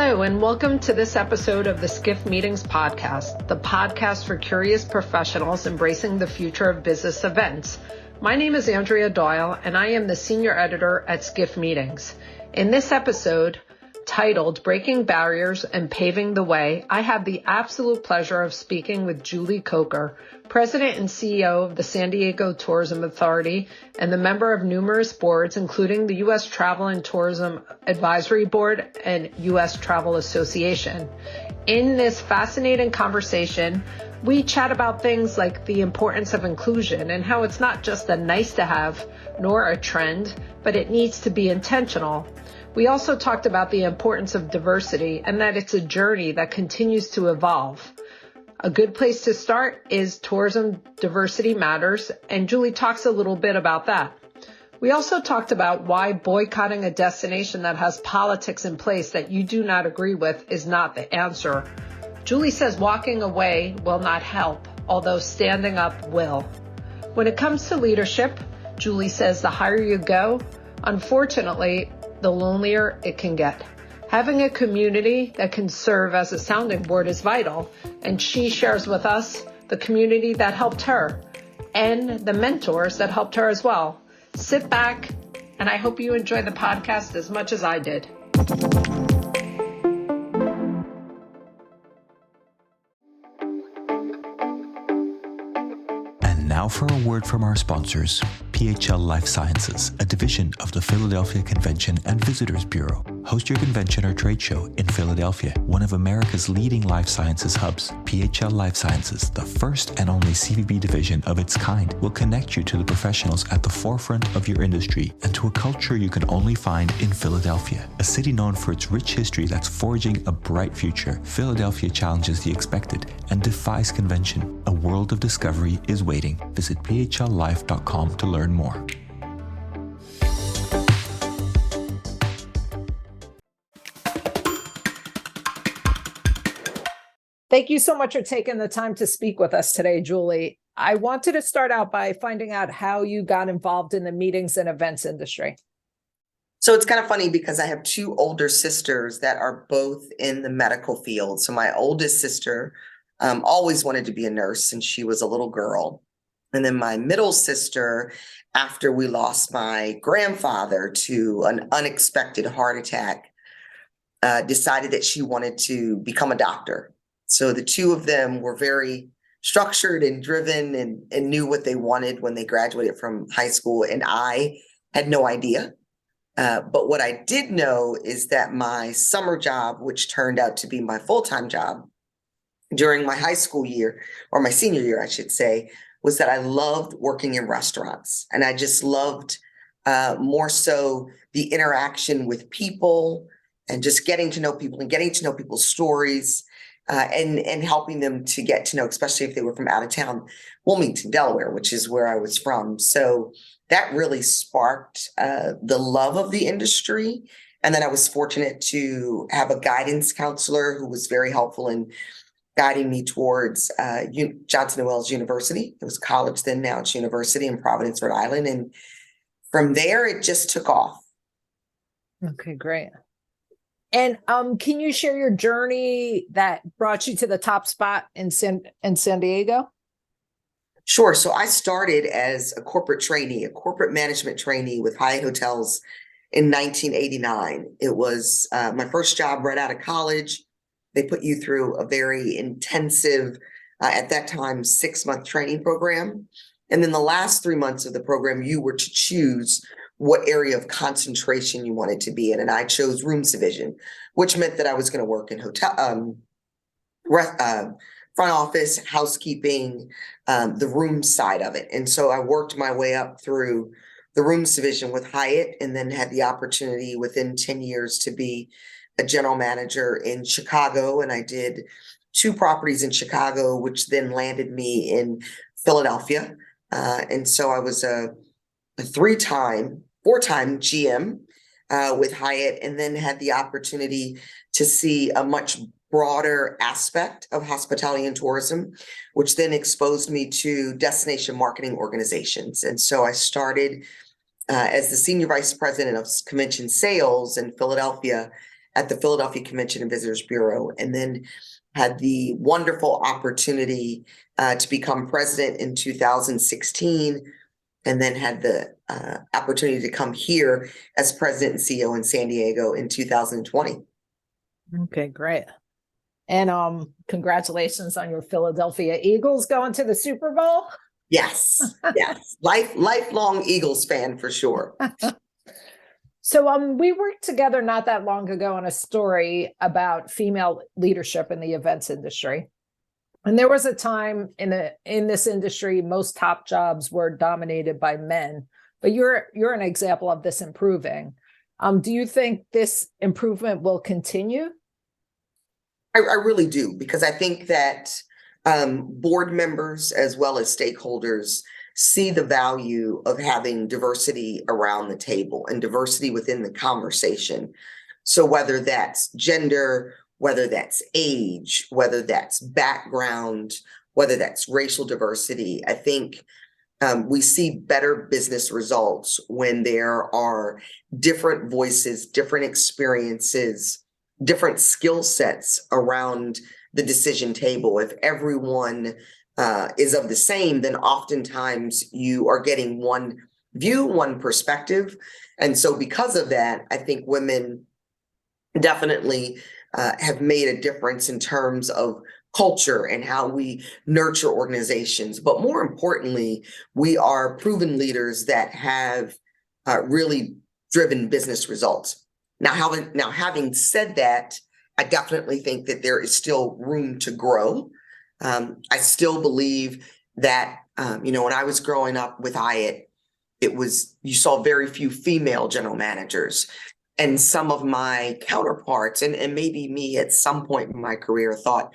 Hello, and welcome to this episode of the Skiff Meetings podcast, the podcast for curious professionals embracing the future of business events. My name is Andrea Doyle, and I am the senior editor at Skiff Meetings. In this episode, titled Breaking Barriers and Paving the Way, I have the absolute pleasure of speaking with Julie Coker, President and CEO of the San Diego Tourism Authority and the member of numerous boards, including the U.S. Travel and Tourism Advisory Board and U.S. Travel Association. In this fascinating conversation, we chat about things like the importance of inclusion and how it's not just a nice to have nor a trend, but it needs to be intentional. We also talked about the importance of diversity and that it's a journey that continues to evolve. A good place to start is Tourism Diversity Matters, and Julie talks a little bit about that. We also talked about why boycotting a destination that has politics in place that you do not agree with is not the answer. Julie says walking away will not help, although standing up will. When it comes to leadership, Julie says the higher you go, unfortunately, the lonelier it can get. Having a community that can serve as a sounding board is vital, and she shares with us the community that helped her and the mentors that helped her as well. Sit back, and I hope you enjoy the podcast as much as I did. And now for a word from our sponsors, PHL Life Sciences, a division of the Philadelphia Convention and Visitors Bureau. Host your convention or trade show in Philadelphia, one of America's leading life sciences hubs. PHL Life Sciences, the first and only CVB division of its kind, will connect you to the professionals at the forefront of your industry and to a culture you can only find in Philadelphia. A city known for its rich history that's forging a bright future, Philadelphia challenges the expected and defies convention. A world of discovery is waiting. Visit phllife.com to learn more. Thank you so much for taking the time to speak with us today, Julie. I wanted to start out by finding out how you got involved in the meetings and events industry. So it's kind of funny because I have two older sisters that are both in the medical field. So my oldest sister always wanted to be a nurse, and she was a little girl. And then my middle sister, after we lost my grandfather to an unexpected heart attack, decided that she wanted to become a doctor. So the two of them were very structured and driven and knew what they wanted when they graduated from high school. And I had no idea. But what I did know is that my summer job, which turned out to be my full-time job during my high school year, or my senior year, I should say, was that I loved working in restaurants. And I just loved more so the interaction with people and just getting to know people and getting to know people's stories. And helping them to get to know, especially if they were from out of town, Wilmington, Delaware, which is where I was from. So that really sparked the love of the industry. And then I was fortunate to have a guidance counselor who was very helpful in guiding me towards Johnson & Wales University. It was college then, now it's university in Providence, Rhode Island. And from there, it just took off. Okay, great. And can you share your journey that brought you to the top spot in San Diego? Sure. So I started as a corporate management trainee with Hyatt Hotels in 1989. It was my first job right out of college. They put you through a very intensive, at that time, 6-month training program. And then the last 3 months of the program, you were to choose what area of concentration you wanted to be in. And I chose rooms division, which meant that I was going to work in hotel, front office, housekeeping, the room side of it. And so I worked my way up through the rooms division with Hyatt, and then had the opportunity within 10 years to be a general manager in Chicago. And I did 2 properties in Chicago, which then landed me in Philadelphia. And so I was a 4-time GM with Hyatt, and then had the opportunity to see a much broader aspect of hospitality and tourism, which then exposed me to destination marketing organizations. And so I started as the senior vice president of convention sales in Philadelphia, at the Philadelphia Convention and Visitors Bureau, and then had the wonderful opportunity to become president in 2016, and then had the opportunity to come here as president and CEO in San Diego in 2020. Okay, great. And congratulations on your Philadelphia Eagles going to the Super Bowl. Yes, yes. Lifelong Eagles fan for sure. So we worked together not that long ago on a story about female leadership in the events industry. And there was a time in this industry, most top jobs were dominated by men, but you're an example of this improving. Do you think this improvement will continue? I really do, because I think that board members as well as stakeholders see the value of having diversity around the table and diversity within the conversation. So whether that's gender, whether that's age, whether that's background, whether that's racial diversity, I think we see better business results when there are different voices, different experiences, different skill sets around the decision table. If everyone is of the same, then oftentimes you are getting one view, one perspective. And so because of that, I think women definitely have made a difference in terms of culture and how we nurture organizations. But more importantly, we are proven leaders that have really driven business results. Now, having said that, I definitely think that there is still room to grow. I still believe that, when I was growing up with Hyatt, you saw very few female general managers. And some of my counterparts, and maybe me at some point in my career, thought,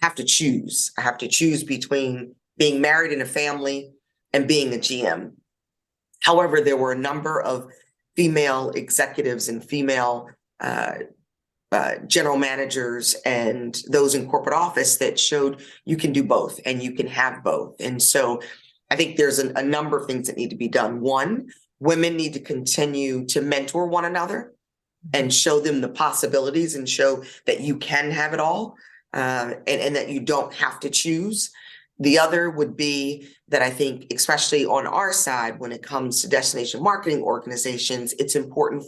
I have to choose. I have to choose between being married in a family and being a GM. However, there were a number of female executives and female general managers and those in corporate office that showed you can do both and you can have both. And so I think there's a number of things that need to be done. One, women need to continue to mentor one another and show them the possibilities and show that you can have it all, and that you don't have to choose. The other would be that I think, especially on our side, when it comes to destination marketing organizations, it's important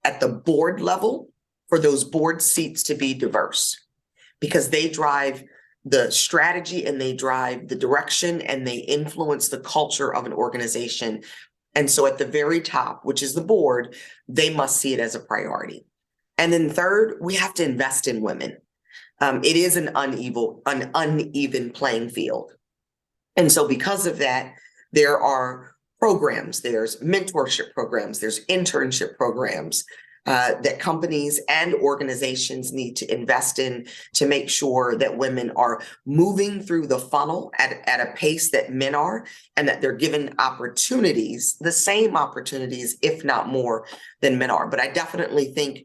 at the board level, for those board seats to be diverse, because they drive the strategy and they drive the direction and they influence the culture of an organization. And so at the very top, which is the board, they must see it as a priority. And then third, we have to invest in women. It is an uneven playing field. And so because of that, there are programs, there's mentorship programs, there's internship programs that companies and organizations need to invest in to make sure that women are moving through the funnel at a pace that men are, and that they're given opportunities, the same opportunities, if not more, than men are. But I definitely think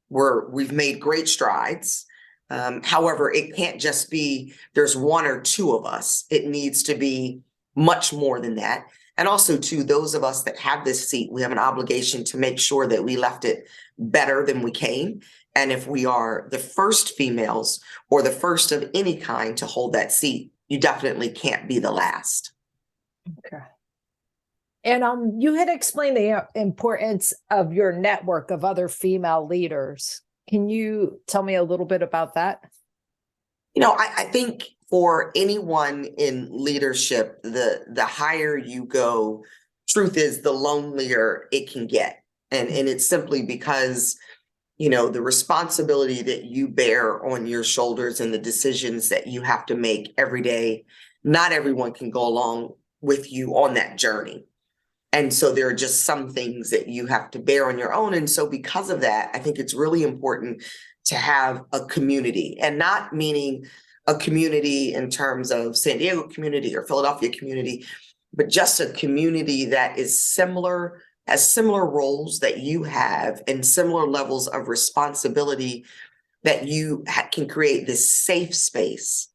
we've made great strides. However, it can't just be there's one or two of us. It needs to be much more than that. And also, to those of us that have this seat, we have an obligation to make sure that we left it better than we came. And if we are the first females or the first of any kind to hold that seat, you definitely can't be the last. Okay. And you had explained the importance of your network of other female leaders. Can you tell me a little bit about that? I think for anyone in leadership, the higher you go, truth is, the lonelier it can get. And it's simply because, the responsibility that you bear on your shoulders and the decisions that you have to make every day, not everyone can go along with you on that journey. And so there are just some things that you have to bear on your own. And so because of that, I think it's really important to have a community, and not meaning a community in terms of San Diego community or Philadelphia community, but just a community that is similar, has similar roles that you have and similar levels of responsibility, that you can create this safe space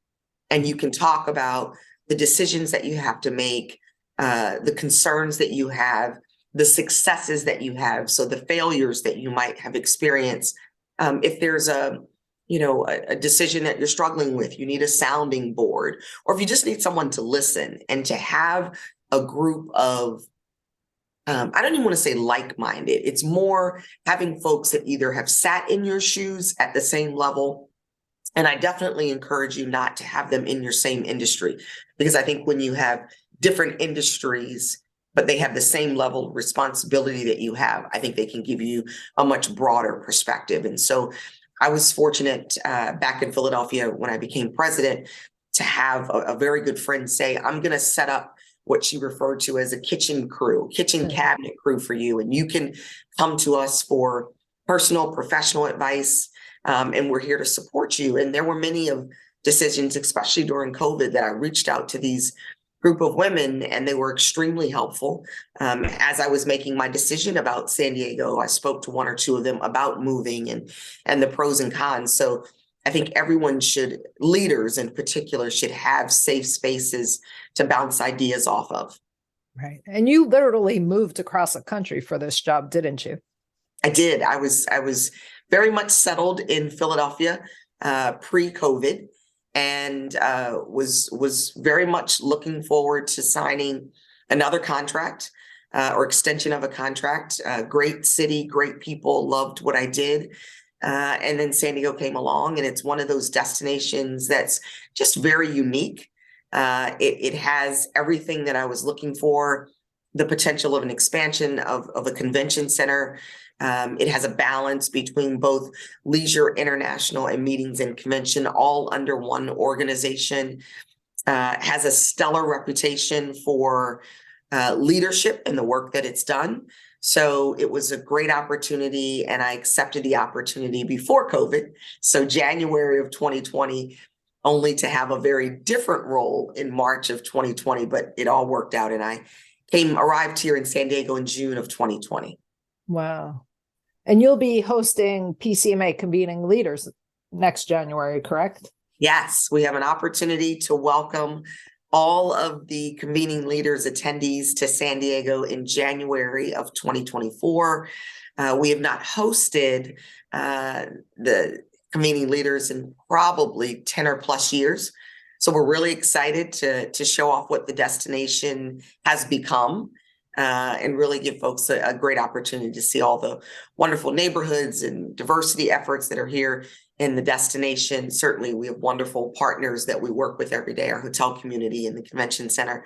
and you can talk about the decisions that you have to make, the concerns that you have, the successes that you have. So the failures that you might have experienced, If there's a decision that you're struggling with, you need a sounding board, or if you just need someone to listen and to have a group of, I don't even want to say like-minded. It's more having folks that either have sat in your shoes at the same level. And I definitely encourage you not to have them in your same industry, because I think when you have different industries, but they have the same level of responsibility that you have, I think they can give you a much broader perspective. And so I was fortunate back in Philadelphia when I became president to have a very good friend say, I'm going to set up what she referred to as a kitchen cabinet crew for you. And you can come to us for personal, professional advice. And we're here to support you. And there were many of decisions, especially during COVID, that I reached out to these group of women, and they were extremely helpful. As I was making my decision about San Diego, I spoke to one or two of them about moving and the pros and cons. So I think leaders in particular, should have safe spaces to bounce ideas off of. Right. And you literally moved across the country for this job, didn't you? I did. I was very much settled in Philadelphia pre-COVID, and was very much looking forward to signing another contract or extension of a contract. Great city, great people, loved what I did. And then San Diego came along, and it's one of those destinations that's just very unique. It has everything that I was looking for, the potential of an expansion of a convention center. It has a balance between both leisure, international, and meetings and convention, all under one organization. Has a stellar reputation for leadership and the work that it's done. So it was a great opportunity, and I accepted the opportunity before COVID. So January of 2020, only to have a very different role in March of 2020, but it all worked out. And I arrived here in San Diego in June of 2020. Wow. And you'll be hosting PCMA Convening Leaders next January, correct? Yes, we have an opportunity to welcome all of the convening leaders attendees to San Diego in January of 2024. We have not hosted the convening leaders in probably 10 or plus years. So we're really excited to show off what the destination has become and really give folks a great opportunity to see all the wonderful neighborhoods and diversity efforts that are here in the destination. Certainly, we have wonderful partners that we work with every day, our hotel community and the convention center,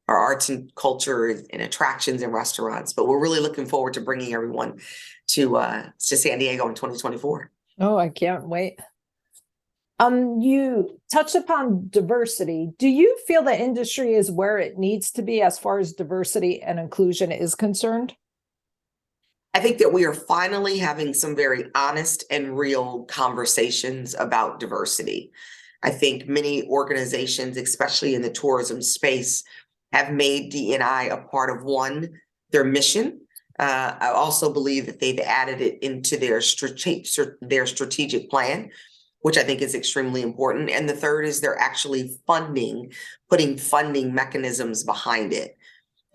our arts and culture and attractions and restaurants. But we're really looking forward to bringing everyone to San Diego in 2024. Oh, I can't wait. You touched upon diversity. Do you feel the industry is where it needs to be as far as diversity and inclusion is concerned? I think that we are finally having some very honest and real conversations about diversity. I think many organizations, especially in the tourism space, have made D&I a part of their mission. I also believe that they've added it into their strategic plan, which I think is extremely important. And the third is they're actually putting funding mechanisms behind it.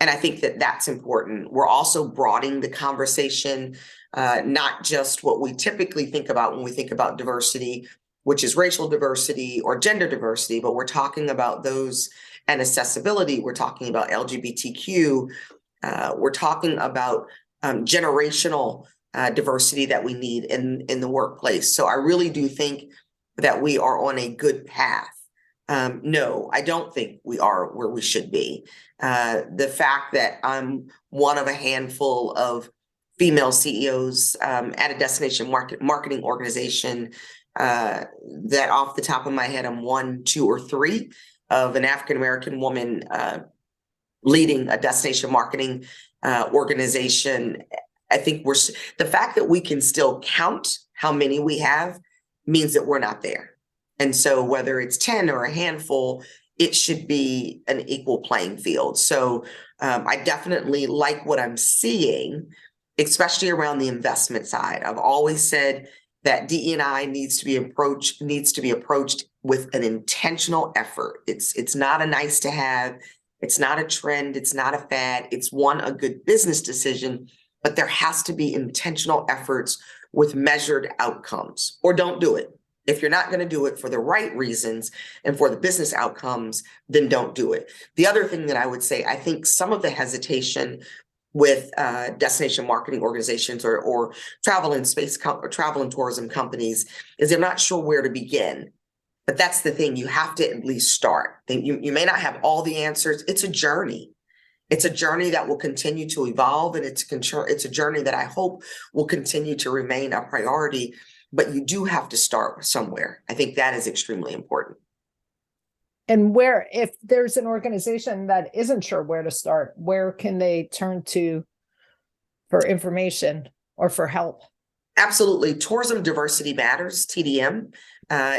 And I think that that's important. We're also broadening the conversation, not just what we typically think about when we think about diversity, which is racial diversity or gender diversity, but we're talking about those and accessibility. We're talking about LGBTQ. We're talking about generational diversity that we need in the workplace. So I really do think that we are on a good path. No, I don't think we are where we should be. The fact that I'm one of a handful of female CEOs at a destination marketing organization, that off the top of my head, I'm 1, 2, or 3 of an African-American woman leading a destination marketing organization. I think the fact that we can still count how many we have means that we're not there. And so whether it's 10 or a handful, it should be an equal playing field. So I definitely like what I'm seeing, especially around the investment side. I've always said that DE&I needs to be approached with an intentional effort. It's not a nice to have. It's not a trend. It's not a fad. It's a good business decision but there has to be intentional efforts with measured outcomes, or don't do it. If you're not going to do it for the right reasons and for the business outcomes, then don't do it. The other thing that I would say, I think some of the hesitation with destination marketing organizations or travel and travel and tourism companies is they're not sure where to begin. But that's the thing, you have to at least start. You may not have all the answers. It's a journey. It's a journey that will continue to evolve, and it's a journey that I hope will continue to remain a priority. But you do have to start somewhere. I think that is extremely important. And if there's an organization that isn't sure where to start, where can they turn to for information or for help? Absolutely. Tourism Diversity Matters, TDM,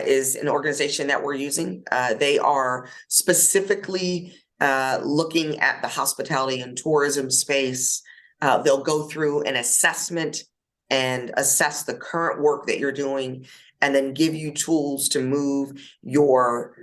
is an organization that we're using. They are specifically looking at the hospitality and tourism space. They'll go through an assessment and assess the current work that you're doing, and then give you tools to move your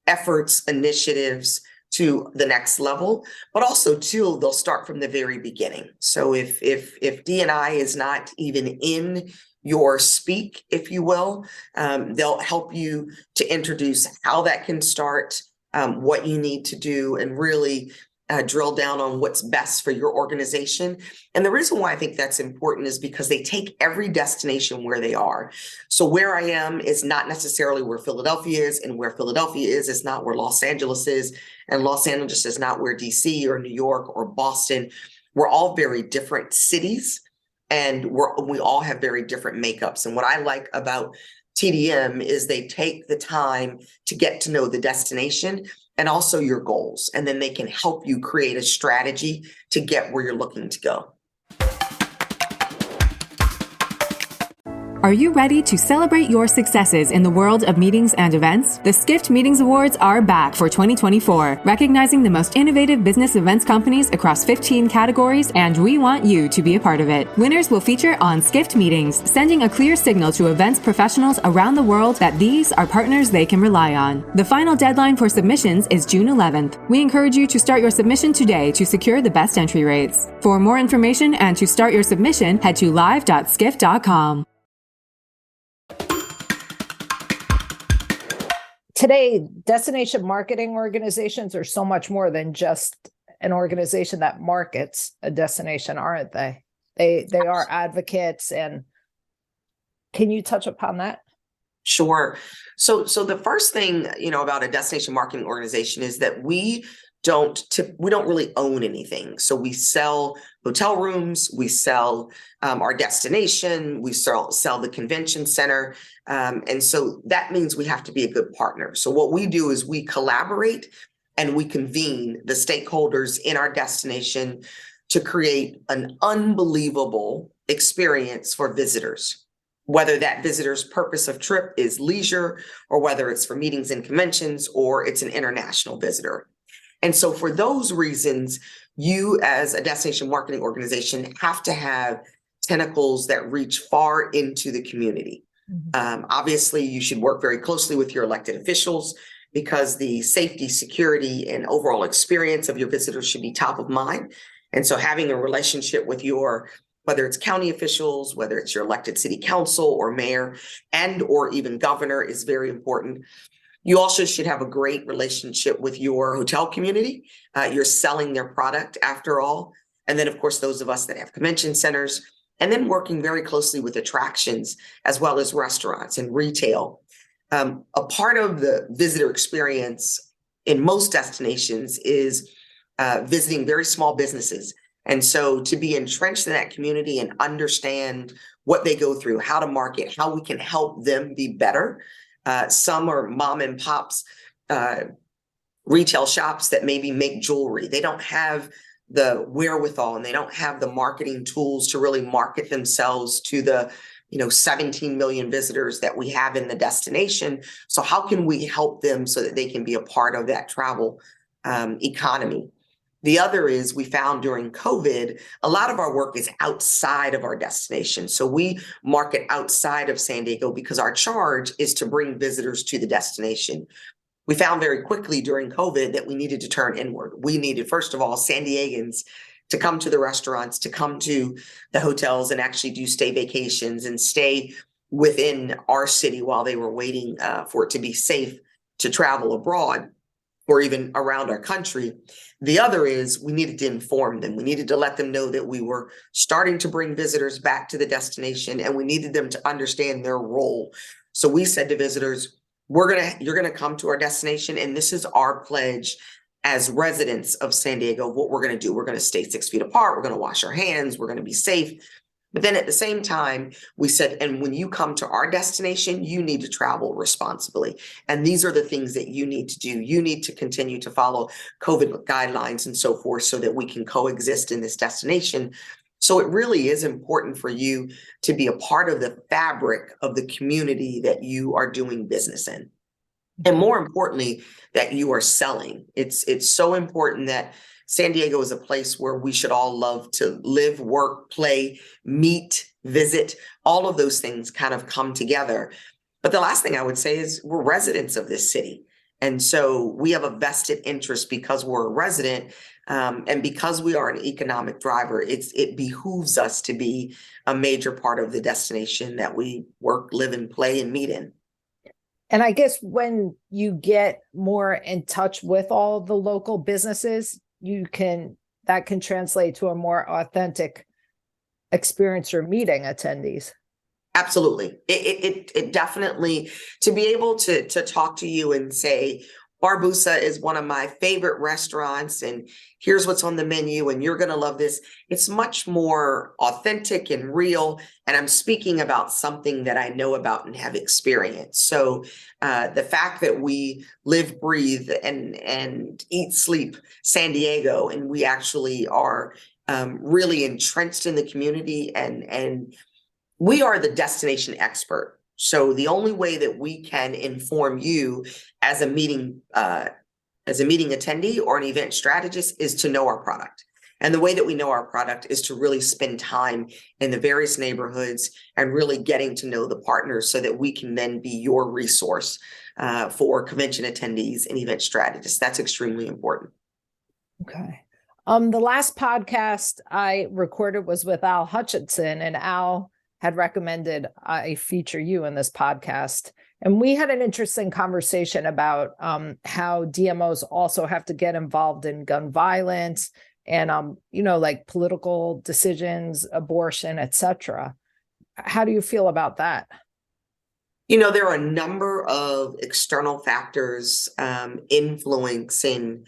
efforts, initiatives to the next level. But also, too, they'll start from the very beginning. So if D&I is not even in your speak, if you will, they'll help you to introduce how that can start, what you need to do, and really drill down on what's best for your organization. And the reason why I think that's important is because they take every destination where they are. So where I am is not necessarily where Philadelphia is, and where Philadelphia is not where Los Angeles is, and Los Angeles is not where DC or New York or Boston. We're all very different cities, and we all have very different makeups. And what I like about TDM is they take the time to get to know the destination and also your goals, and then they can help you create a strategy to get where you're looking to go. Are you ready to celebrate your successes in the world of meetings and events? The Skift Meetings Awards are back for 2024, recognizing the most innovative business events companies across 15 categories, and we want you to be a part of it. Winners will feature on Skift Meetings, sending a clear signal to events professionals around the world that these are partners they can rely on. The final deadline for submissions is June 11th. We encourage you to start your submission today to secure the best entry rates. For more information and to start your submission, head to live.skift.com. Today, destination marketing organizations are so much more than just an organization that markets a destination, aren't they? They are advocates. And can you touch upon that? Sure. So the first thing, about a destination marketing organization is that we don't really own anything. So we sell hotel rooms, we sell our destination, we sell the convention center. And so that means we have to be a good partner. So what we do is we collaborate and we convene the stakeholders in our destination to create an unbelievable experience for visitors, whether that visitor's purpose of trip is leisure, or whether it's for meetings and conventions, or it's an international visitor. And so for those reasons, you as a destination marketing organization have to have tentacles that reach far into the community. Mm-hmm. Obviously, you should work very closely with your elected officials, because the safety, security, and overall experience of your visitors should be top of mind. And so having a relationship with whether it's county officials, whether it's your elected city council or mayor or even governor, is very important. You also should have a great relationship with your hotel community. You're selling their product after all. And then, of course, those of us that have convention centers, and then working very closely with attractions as well as restaurants and retail. A part of the visitor experience in most destinations is visiting very small businesses. And so to be entrenched in that community and understand what they go through, how to market, how we can help them be better. Some are mom and pops, retail shops that maybe make jewelry. They don't have the wherewithal, and they don't have the marketing tools to really market themselves to the 17 million visitors that we have in the destination. So how can we help them so that they can be a part of that travel economy? The other is, we found during COVID, a lot of our work is outside of our destination. So we market outside of San Diego because our charge is to bring visitors to the destination. We found very quickly during COVID that we needed to turn inward. We needed, first of all, San Diegans to come to the restaurants, to come to the hotels and actually do stay vacations and stay within our city while they were waiting for it to be safe to travel abroad or even around our country. The other is we needed to inform them. We needed to let them know that we were starting to bring visitors back to the destination, and we needed them to understand their role. So we said to visitors, you're gonna come to our destination, and this is our pledge as residents of San Diego. What we're gonna do, we're gonna stay 6 feet apart, we're gonna wash our hands, we're gonna be safe. But then at the same time, we said, and when you come to our destination, you need to travel responsibly. And these are the things that you need to do. You need to continue to follow COVID guidelines and so forth so that we can coexist in this destination. So it really is important for you to be a part of the fabric of the community that you are doing business in. And more importantly, that you are selling. It's so important that San Diego is a place where we should all love to live, work, play, meet, visit. All of those things kind of come together. But the last thing I would say is we're residents of this city. And so we have a vested interest because we're a resident and because we are an economic driver. It behooves us to be a major part of the destination that we work, live, and play and meet in. And I guess when you get more in touch with all the local businesses, that can translate to a more authentic experience for meeting attendees. Absolutely. It definitely, to be able to talk to you and say, Barbusa is one of my favorite restaurants and here's what's on the menu and you're going to love this. It's much more authentic and real. And I'm speaking about something that I know about and have experienced. So the fact that we live, breathe, and eat, sleep San Diego, and we actually are really entrenched in the community and we are the destination expert. So the only way that we can inform you as a meeting attendee or an event strategist is to know our product. And the way that we know our product is to really spend time in the various neighborhoods and really getting to know the partners so that we can then be your resource for convention attendees and event strategists. That's extremely important. Okay. The last podcast I recorded was with Al Hutchinson, and Al had recommended I feature you in this podcast. And we had an interesting conversation about how DMOs also have to get involved in gun violence and, like political decisions, abortion, etc. How do you feel about that? There are a number of external factors influencing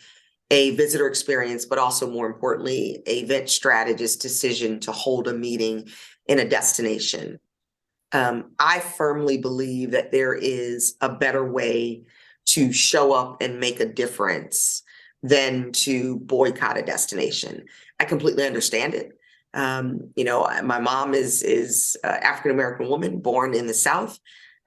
a visitor experience, but also more importantly, a event strategist's decision to hold a meeting in a destination. I firmly believe that there is a better way to show up and make a difference than to boycott a destination. I completely understand it. My mom is African-American woman born in the South,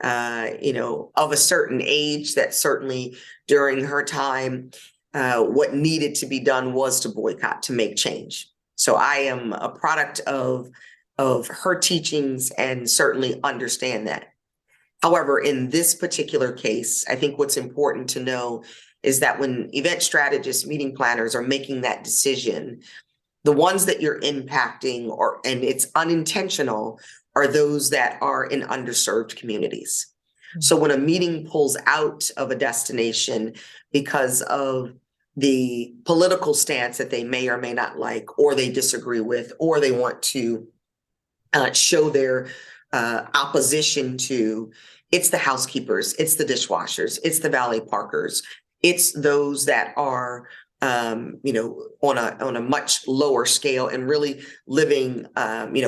of a certain age that certainly during her time, what needed to be done was to boycott, to make change. So I am a product of her teachings and certainly understand that. However, in this particular case, I think what's important to know is that when event strategists, meeting planners are making that decision, the ones that you're impacting and it's unintentional are those that are in underserved communities. Mm-hmm. So when a meeting pulls out of a destination because of the political stance that they may or may not like, or they disagree with, or they want to show their opposition to, it's the housekeepers, it's the dishwashers, it's the valet parkers, it's those that are, on a much lower scale and really living,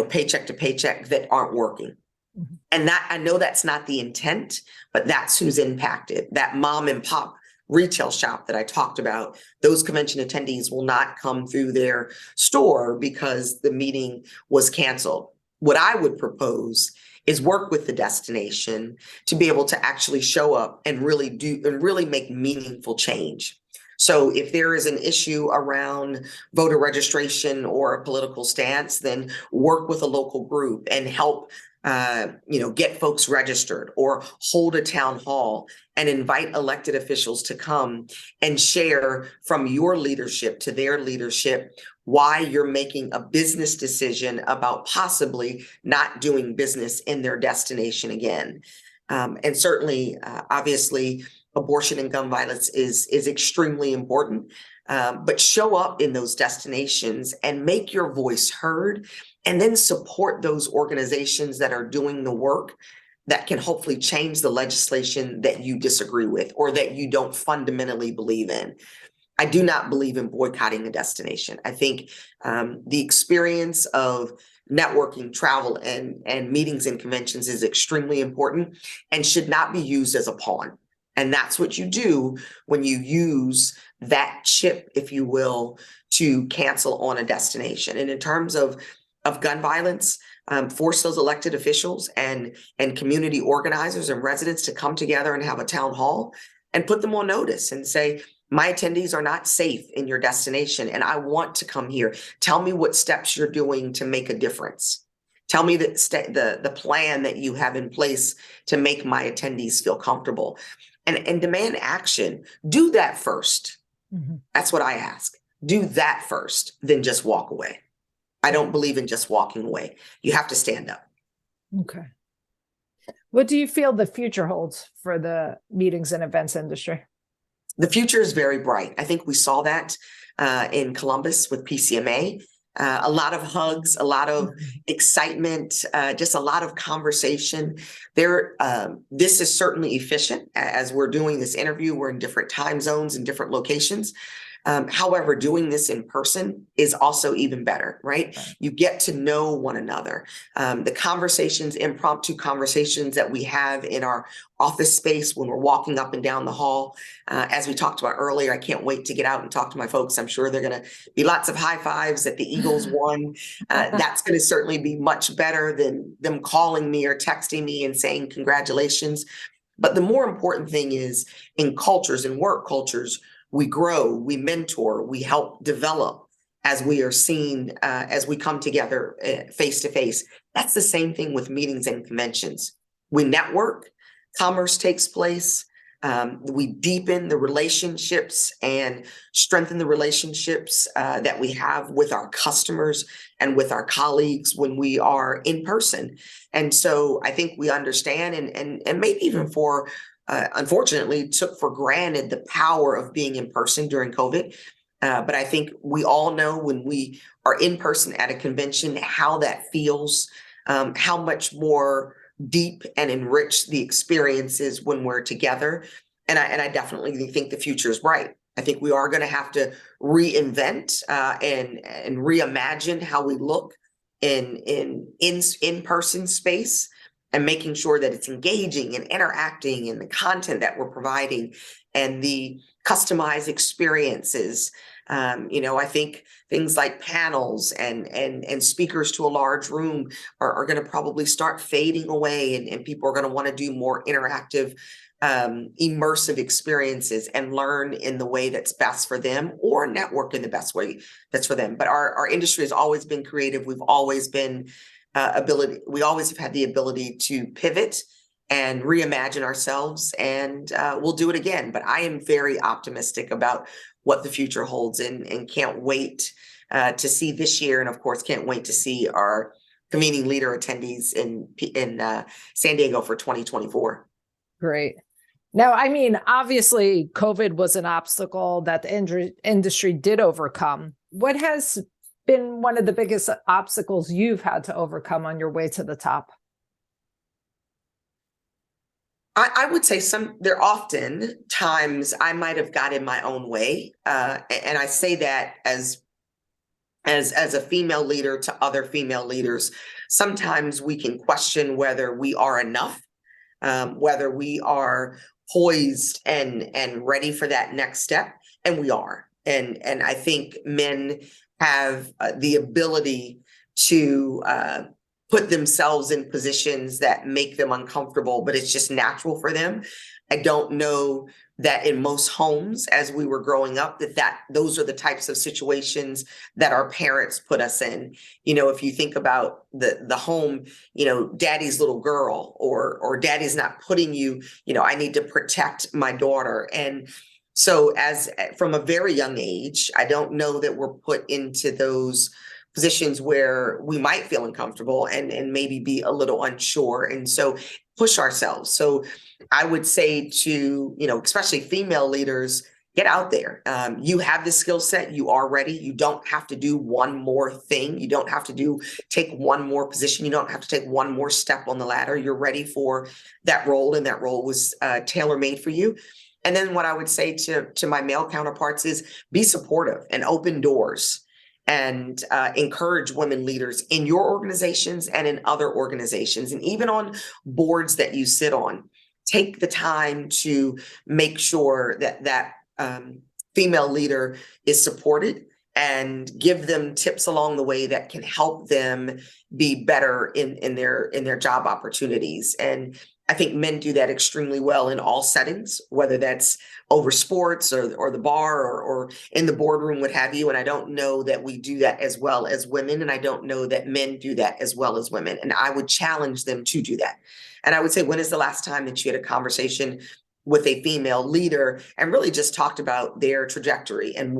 paycheck to paycheck that aren't working. Mm-hmm. And that, I know that's not the intent, but that's who's impacted. That mom and pop retail shop that I talked about, those convention attendees will not come through their store because the meeting was canceled. What I would propose is work with the destination to be able to actually show up and really make meaningful change. So if there is an issue around voter registration or a political stance, then work with a local group and help get folks registered or hold a town hall and invite elected officials to come and share from your leadership to their leadership why you're making a business decision about possibly not doing business in their destination again. And certainly, obviously, abortion and gun violence is extremely important. But show up in those destinations and make your voice heard, and then support those organizations that are doing the work that can hopefully change the legislation that you disagree with or that you don't fundamentally believe in. I do not believe in boycotting a destination. I think the experience of networking, travel, and meetings and conventions is extremely important and should not be used as a pawn. And that's what you do when you use that chip, if you will, to cancel on a destination. And in terms of gun violence, force those elected officials and community organizers and residents to come together and have a town hall and put them on notice and say, my attendees are not safe in your destination, and I want to come here. Tell me what steps you're doing to make a difference. Tell me the plan that you have in place to make my attendees feel comfortable, and demand action. Do that first. Mm-hmm. That's what I ask. Do that first, then just walk away. I don't believe in just walking away. You have to stand up. Okay. What do you feel the future holds for the meetings and events industry? The future is very bright. I think we saw that in Columbus with PCMA. A lot of hugs, a lot of excitement, just a lot of conversation. This is certainly efficient. As we're doing this interview, we're in different time zones and different locations. However, doing this in person is also even better, right? You get to know one another. The conversations, impromptu conversations that we have in our office space when we're walking up and down the hall, as we talked about earlier, I can't wait to get out and talk to my folks. I'm sure they're going to be lots of high fives that the Eagles won. That's going to certainly be much better than them calling me or texting me and saying congratulations. But the more important thing is in cultures and work cultures, we grow, we mentor, we help develop as we are seen, as we come together face to face. That's the same thing with meetings and conventions. We network, commerce takes place, we deepen the relationships and strengthen the relationships that we have with our customers and with our colleagues when we are in person. And so I think we understand and maybe even unfortunately took for granted the power of being in person during COVID. But I think we all know when we are in person at a convention, how that feels, how much more deep and enriched the experience is when we're together. And I definitely think the future is bright. I think we are going to have to reinvent and reimagine how we look in person space, and making sure that it's engaging and interacting in the content that we're providing and the customized experiences. I think things like panels and speakers to a large room are going to probably start fading away, and people are going to want to do more interactive, immersive experiences and learn in the way that's best for them, or network in the best way that's for them. But our industry has always been creative. We've always been we always have had the ability to pivot and reimagine ourselves, and we'll do it again. But I am very optimistic about what the future holds, and can't wait to see this year, and of course can't wait to see our convening leader attendees in San Diego for 2024. Great. Now, I mean, obviously COVID was an obstacle that the industry did overcome. What has been one of the biggest obstacles you've had to overcome on your way to the top? I would say there often times I might have got in my own way. And I say that as a female leader to other female leaders. Sometimes we can question whether we are enough, whether we are poised and ready for that next step. And we are. And I think men have the ability to put themselves in positions that make them uncomfortable, but it's just natural for them. I don't know that in most homes as we were growing up, that those are the types of situations that our parents put us in. If you think about the home, daddy's little girl, or daddy's not putting you, I need to protect my daughter. And so from a very young age, I don't know that we're put into those positions where we might feel uncomfortable and maybe be a little unsure. And so push ourselves. So I would say to, especially female leaders, get out there. You have the skill set. You are ready. You don't have to do one more thing. You don't have to take one more position. You don't have to take one more step on the ladder. You're ready for that role. And that role was tailor-made for you. And then what I would say to my male counterparts is be supportive and open doors, and encourage women leaders in your organizations and in other organizations, and even on boards that you sit on. Take the time to make sure that female leader is supported, and give them tips along the way that can help them be better in their job opportunities. And I think men do that extremely well in all settings, whether that's over sports or the bar or in the boardroom, what have you. And I don't know that we do that as well as women. And I don't know that men do that as well as women. And I would challenge them to do that. And I would say, when is the last time that you had a conversation with a female leader and really just talked about their trajectory and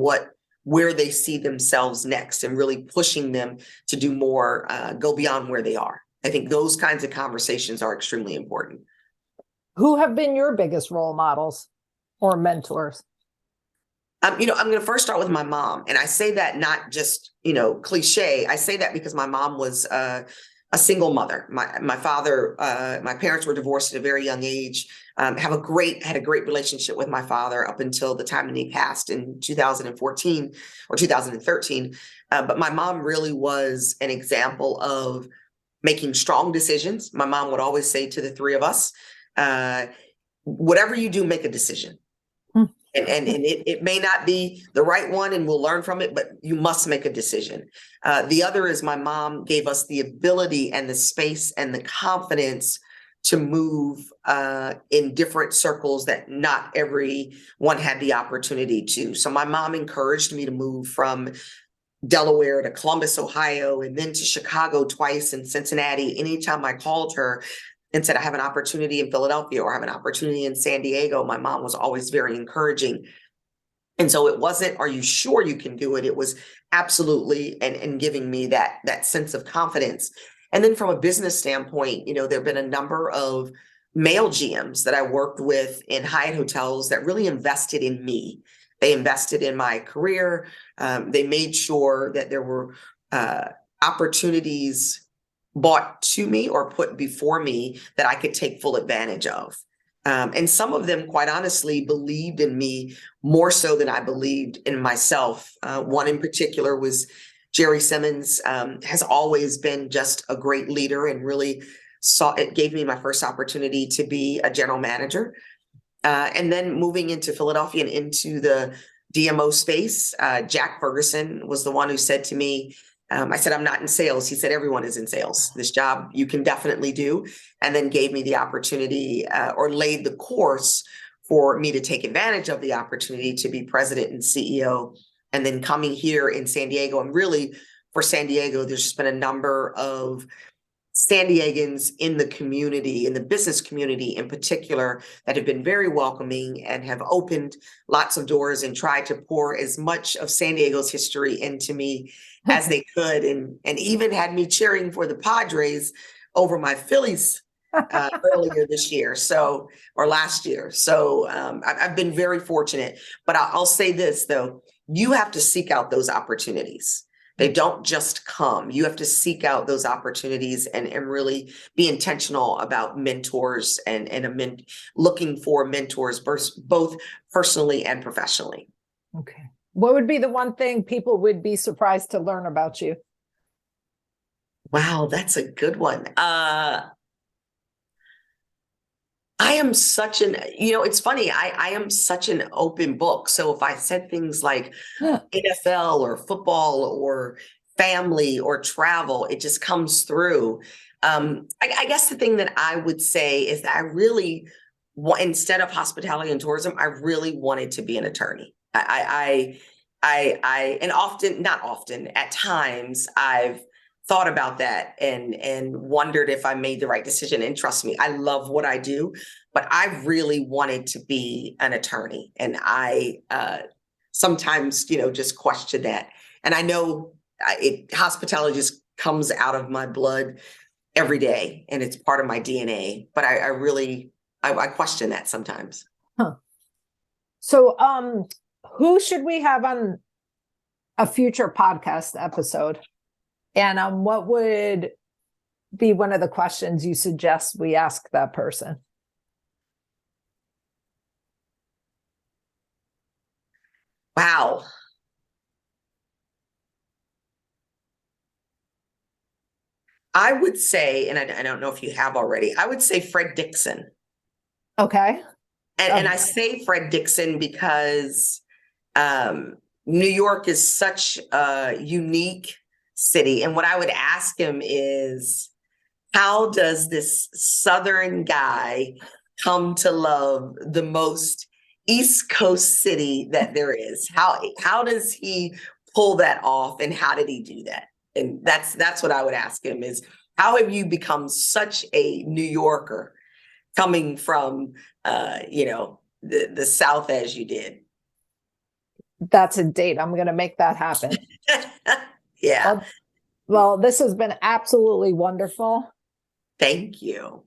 where they see themselves next, and really pushing them to do more, go beyond where they are? I think those kinds of conversations are extremely important. Who have been your biggest role models or mentors? I'm going to first start with my mom. And I say that not just, cliche. I say that because my mom was a single mother. My father, my parents were divorced at a very young age. Had a great relationship with my father up until the time that he passed in 2014 or 2013. But my mom really was an example of making strong decisions. My mom would always say to the three of us, whatever you do, make a decision. And it may not be the right one, and we'll learn from it, but you must make a decision. The other is my mom gave us the ability and the space and the confidence to move in different circles that not everyone had the opportunity to. So my mom encouraged me to move from Delaware to Columbus, Ohio, and then to Chicago twice, and Cincinnati. Anytime I called her and said, I have an opportunity in Philadelphia, or I have an opportunity in San Diego, my mom was always very encouraging. And so it wasn't, are you sure you can do it? It was absolutely, and giving me that sense of confidence. And then from a business standpoint, there have been a number of male GMs that I worked with in Hyatt hotels that really invested in me. They invested in my career. They made sure that there were opportunities brought to me or put before me that I could take full advantage of. And some of them, quite honestly, believed in me more so than I believed in myself. One in particular was Jerry Simmons. Has always been just a great leader, and really it gave me my first opportunity to be a general manager. And then moving into Philadelphia and into the DMO space, Jack Ferguson was the one who said to me, I said, I'm not in sales. He said, everyone is in sales. This job you can definitely do. And then gave me the opportunity or laid the course for me to take advantage of the opportunity to be president and CEO. And then coming here in San Diego, and really for San Diego, there's just been a number of San Diegans in the community, in the business community in particular, that have been very welcoming and have opened lots of doors and tried to pour as much of San Diego's history into me as they could, and even had me cheering for the Padres over my Phillies earlier this year, or last year. So I've been very fortunate. But I'll say this, though, you have to seek out those opportunities. They don't just come. You have to seek out those opportunities and really be intentional about mentors and looking for mentors, both personally and professionally. Okay. What would be the one thing people would be surprised to learn about you? Wow, that's a good one. I am such it's funny. I am such an open book. So if I said things like NFL or football or family or travel. It just comes through. I guess the thing that I would say is that I really, instead of hospitality and tourism, I really wanted to be an attorney. And often, not often, at times, I've thought about that and wondered if I made the right decision. And trust me, I love what I do, but I really wanted to be an attorney. And I sometimes, just question that. And I know hospitality just comes out of my blood every day, and it's part of my DNA. But I really question that sometimes. Huh. So, who should we have on a future podcast episode? And what would be one of the questions you suggest we ask that person? Wow. I would say, and I don't know if you have already, I would say Fred Dixon. Okay. And I say Fred Dixon because New York is such a unique city. And what I would ask him is, how does this Southern guy come to love the most East Coast city that there is? How does he pull that off, and how did he do that? And that's what I would ask him is, how have you become such a New Yorker coming from the South as you did? That's a date. I'm going to make that happen. Yeah. Well, this has been absolutely wonderful. Thank you.